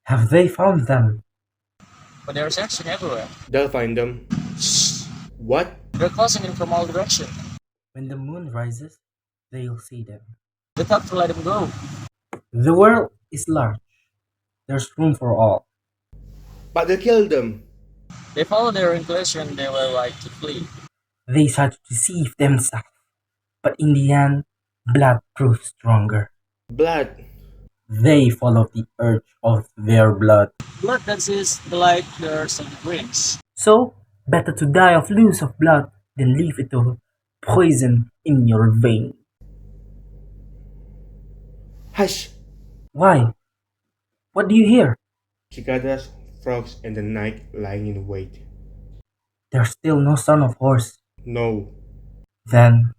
Have they found them? But they're searching everywhere. They'll find them. Shh! What? They're closing in from all directions. When the moon rises, they'll see them. They thought to let them go. The world is large. There's room for all. But they'll kill them. They followed their intuition, they were right to flee. They try to deceive themselves, but in the end, blood proves stronger. Blood. They follow the urge of their blood. Blood that sees the light their sun brings. So, better to die of loss of blood than leave it to poison in your vein. Hush! Why? What do you hear? Cicadas, frogs, and the night lying in wait. There's still no son of horse. No. Then,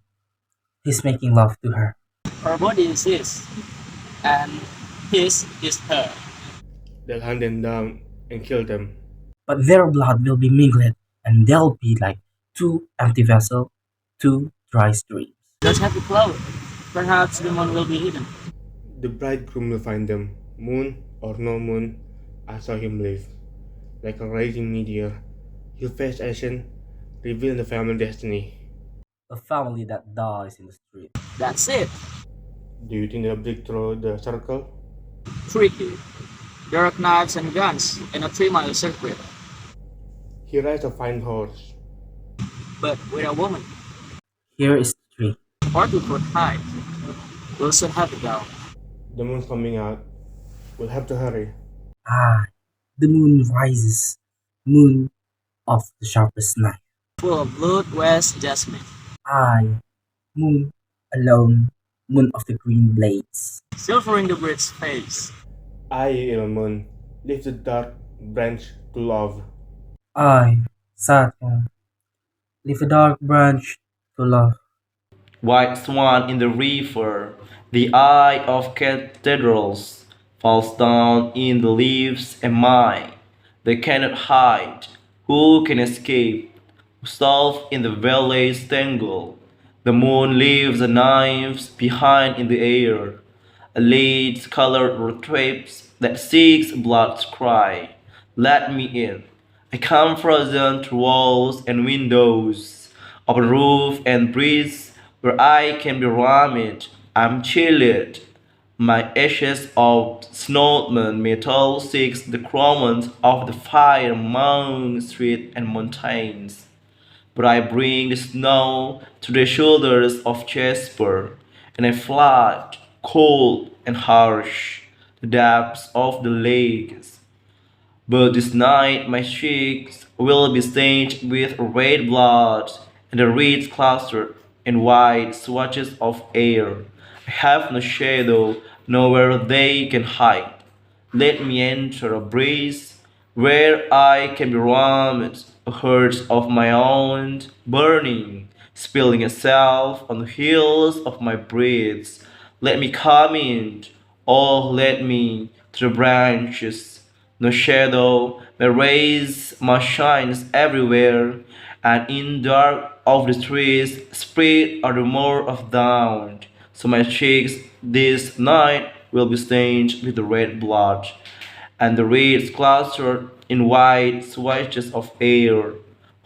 he's making love to her. Her body is his, and his is her. They'll hunt them down and kill them. But their blood will be mingled, and they'll be like two empty vessels, two dry streams. There's happy flower. Perhaps the moon will be hidden. The bridegroom will find them. Moon or no moon, I saw him leave. Like a raging meteor, he'll face action, revealing the family destiny. A family that dies in the street. That's it. Do you think they'll break through the circle? Tricky. There are knives and guns in a 3-mile circuit. He rides a fine horse. But with a woman, Here is the tree. 40-foot high, we'll soon have it down. The moon's coming out. We'll have to hurry. Ah, the moon rises. Moon of the sharpest knife. Full of blood, west jasmine. I, moon, alone, moon of the green blades. Silvering the bird's face. I, ill moon, lift the dark branch to love. I, Saturn, leave a dark branch to love. White swan in the river, the eye of cathedrals, falls down in the leaves and mine. They cannot hide, who can escape? Solved in the valley's tangle. The moon leaves the knives behind in the air. A lead colored drapes that seeks blood's cry. Let me in. I come frozen through walls and windows, of a roof and breeze where I can be warmed. I'm chilled. My ashes of snowman metal seeks the crowns of the fire among streets and mountains. But I bring the snow to the shoulders of Jasper, and I flood, cold and harsh, the depths of the lakes. But this night my cheeks will be stained with red blood, and the reeds clustered in wide swatches of air. I have no shadow, nowhere they can hide. Let me enter a breeze where I can be warmed, a heart of my own, burning, spilling itself on the heels of my breaths. Let me come in, oh, let me to the branches. No shadow, my rays, my shines everywhere, and in dark of the trees spread a rumor of dawn. So my cheeks this night will be stained with the red blood, and the reeds clustered in wide swatches of air.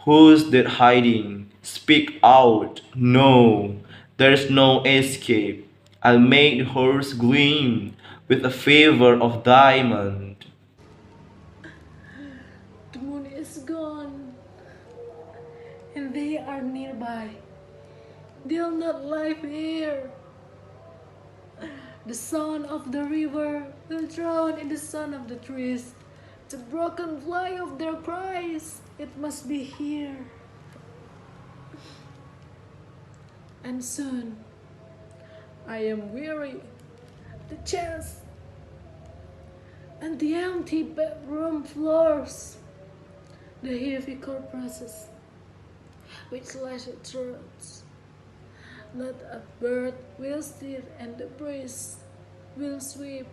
Who's that hiding? Speak out. No, there's no escape. I'll make the horse gleam with a fever of diamond. The moon is gone, and they are nearby. They'll not live here. The sound of the river will drown in the sound of the trees. The broken fly of their cries. It must be here. And soon, I am weary. The chairs and the empty bedroom floors. The heavy corpses with slashed throats. Not a bird will stir, and the breeze will sweep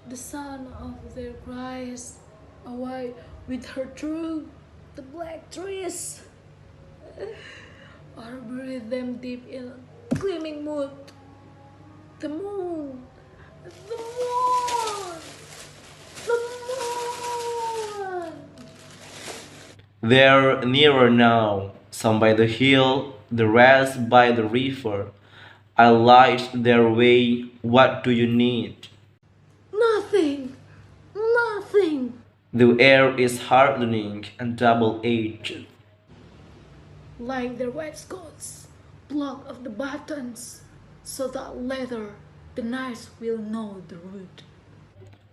the sound of their cries away with her through the black trees, or bury them deep in a gleaming mood. The moon, the moon, the moon. They're nearer now, some by the hill, the rest by the river. I light their way. What do you need? Nothing! Nothing! The air is hardening and double-edged. Like their waistcoats, block off the buttons, so that later the knights will know the route.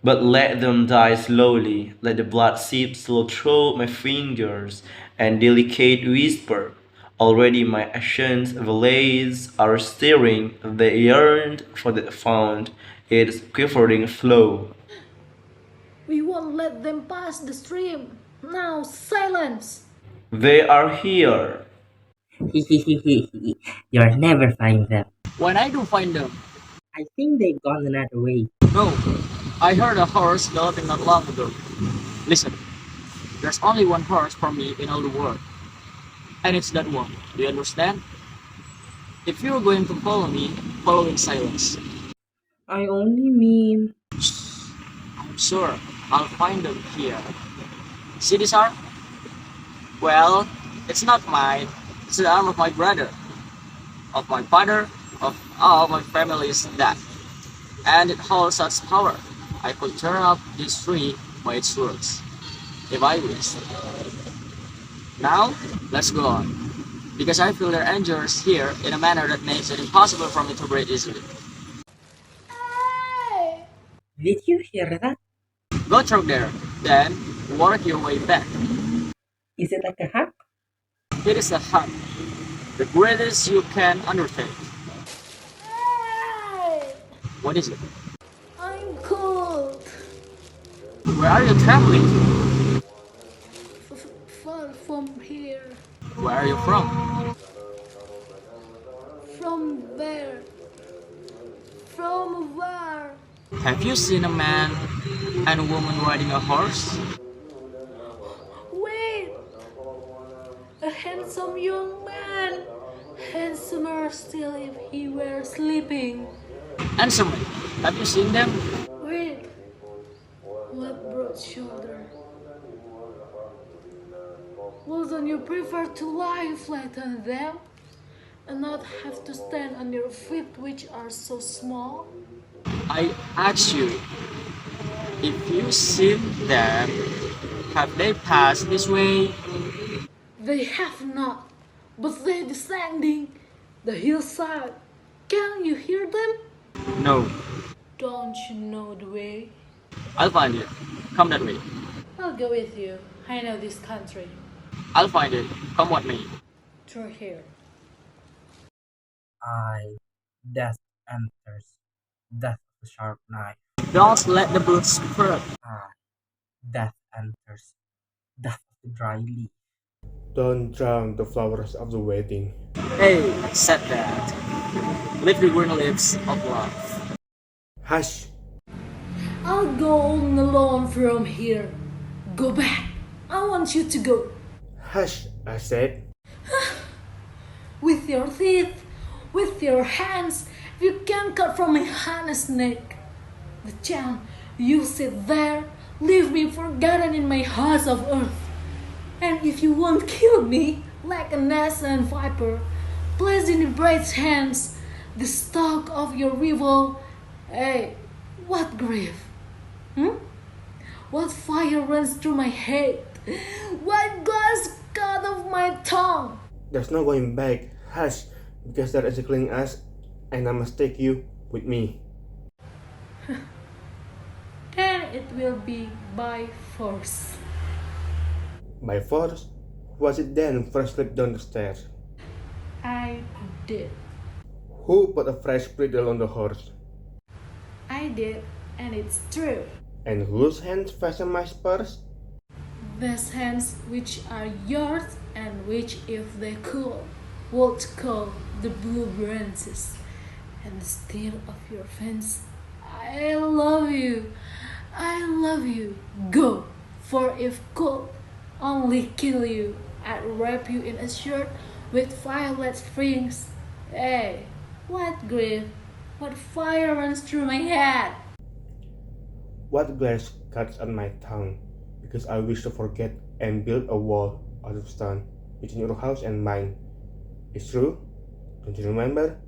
But let them die slowly, let the blood seep slow through my fingers and delicate whisper. Already my actions valleys are stirring, they yearned for that fount, its quivering flow. We won't let them pass the stream. Now silence! They are here. You'll never find them. When I do find them, I think they've gone another way. no, I heard a horse galloping not long ago. Listen, there's only one horse for me in all the world, and it's that one. Do you understand? If you're going to follow me, follow in silence. I only mean... I'm sure I'll find them here. See this arm? Well, it's not mine. It's the arm of my brother, of my father, of all my family's dad. And it holds such power. I could turn up this tree by its roots, if I wish. Now, let's go on, because I feel their angers here in a manner that makes it impossible for me to breathe easily. Hey! Did you hear that? Go through there, then work your way back. Is it like a hack? It is a hunt, the greatest you can undertake. Hey! What is it? I'm cold. Where are you traveling to? Far from here. Where are you from? From there. From where? Have you seen a man and a woman riding a horse? Wait! A handsome young man. Handsomer still if he were sleeping. Answer me. Have you seen them? Wait. What broad shoulder? Wouldn't you prefer to lie flat on them and not have to stand on your feet, which are so small? I asked you if you seen them. Have they passed this way? They have not, but they're descending the hillside. Can you hear them? No. Don't you know the way? I'll find it. Come that way. I'll go with you. I know this country. I'll find it. Come with me. Through here. Death enters. Death of a sharp knife. Don't let the blood spread. Death enters. Death of the dry leaf. Don't drown the flowers of the wedding. Hey, said that. Lift the green leaves of love. Hush! I'll go on alone from here. Go back. I want you to go. Hush, I said. With your teeth, with your hands, you can cut from my harness neck. The chance you sit there, leave me forgotten in my heart of earth. And if you won't kill me, like a gnat and viper, place in the bright hands the stock of your rival. Hey, what grief? What fire runs through my head? What glass cut off my tongue? There's no going back. Hush, because they're encircling us, and I must take you with me. Then it will be by force. By force? Who was it then first slipped down the stairs? I did. Who put a fresh bridle on the horse? I did, and it's true. And whose hands fastened my spurs? These hands which are yours and which, if they could, would call the blue branches and the steel of your fence. I love you. I love you. Go, for if could only kill you, I'd wrap you in a shirt with violet strings. Hey, what grief, what fire runs through my head. What glass cuts on my tongue, because I wish to forget and build a wall out of stone between your house and mine. It's true? Don't you remember?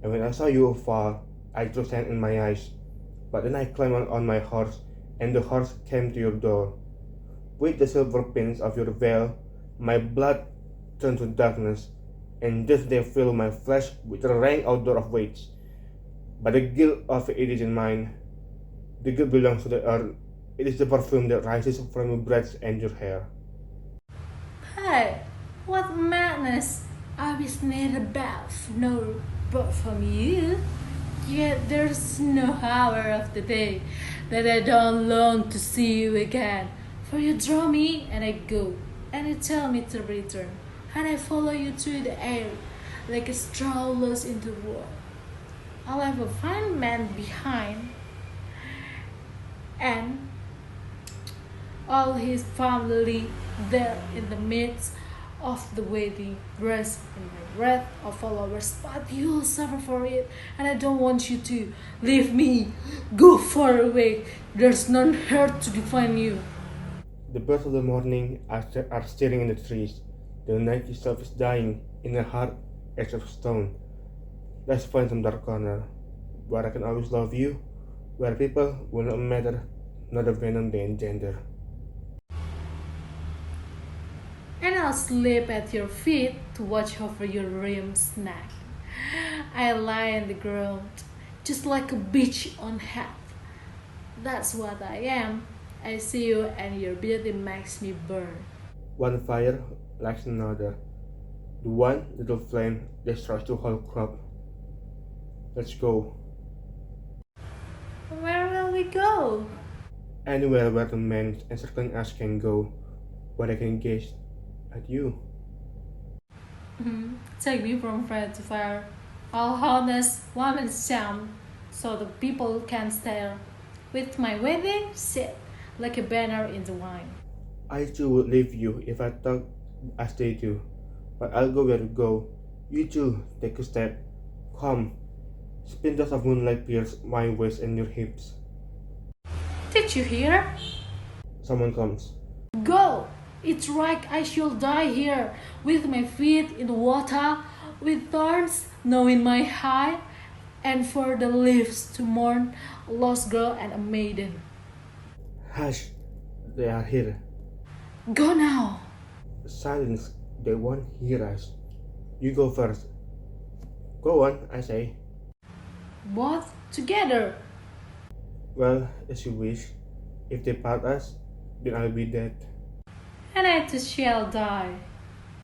And when I saw you fall, I drew sand in my eyes. But then I climbed on my horse, and the horse came to your door. With the silver pins of your veil, my blood turned to darkness, and just they filled my flesh with a rank odor of weights. But the guilt of it isn't mine. The guilt belongs to the earth. It is the perfume that rises from your breath and your hair. Hey, what madness! I was neither bath nor but from you. Yet there's no hour of the day that I don't long to see you again. For you draw me and I go, and you tell me to return, and I follow you through the air like a straw lost in the world. I'll leave a fine man behind, and all his family there in the midst of the wedding dress in my wreath of followers, but you'll suffer for it, and I don't want you to. Leave me, go far away. There's none here to define you. The birds of the morning are stirring in the trees. The night itself is dying in a hard edge of stone. Let's find some dark corner where I can always love you, where people will not matter, not the venom they engender. And I'll sleep at your feet to watch over your rim snack. I lie on the ground, just like a bitch on hat. That's what I am. I see you and your beauty makes me burn. One fire likes another. The one little flame destroys the whole crop. Let's go. Where will we go? Anywhere where the men encircling us can go, where I can gaze at you. Take me from fire to fire. I'll harness woman's charm so the people can stare. With my wedding set like a banner in the wine. I too would leave you if I thought as they do, but I'll go where you go. You too, take a step. Come, splinters of moonlight pierce my waist and your hips. Did you hear? Someone comes. Go! It's right I shall die here, with my feet in the water, with thorns gnawing my hide, and for the leaves to mourn a lost girl and a maiden. Hush, they are here. Go now! Silence, they won't hear us. You go first. Go on, I say. Both together. Well, as you wish. If they part us, then I'll be dead. And I too shall die.